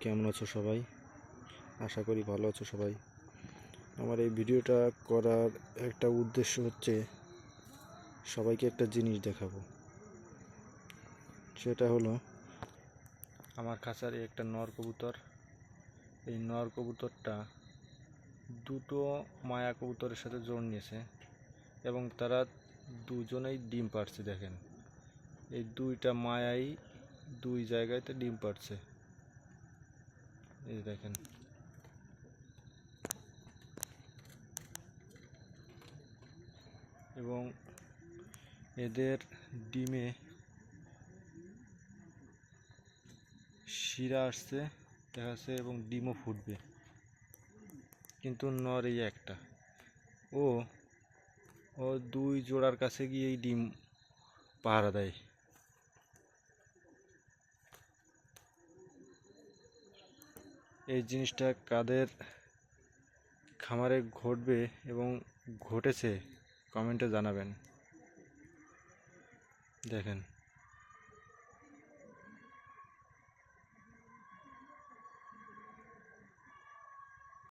কেমন আছো সবাই? আশা করি ভালো আছো সবাই। আমার এই ভিডিওটা করার একটা উদ্দেশ্য হচ্ছে সবাইকে একটা জিনিস দেখাবো। সেটা হলো আমার খাঁচারে একটা নর কবুতর। এই নর কবুতরটা দুটো মায়া কবুতরের সাথে জোড় নিয়েছে এবং তারা দুজনেই ডিম পাড়ছে। দেখেন, এই দুইটা মায়াই দুই জায়গাতে ডিম পাড়ছে। এই দেখেন, এবং এদের ডিমে শিরা আসছে দেখা যাচ্ছে এবং ডিমও ফুটবে, কিন্তু নর এই একটা। ও ও দুই জোড়ার কাছে গিয়েই ডিম পাহারা দেয়। এই জিনিসটা কাদের খামারে ঘটবে এবং ঘটেছে কমেন্টে জানাবেন। দেখেন।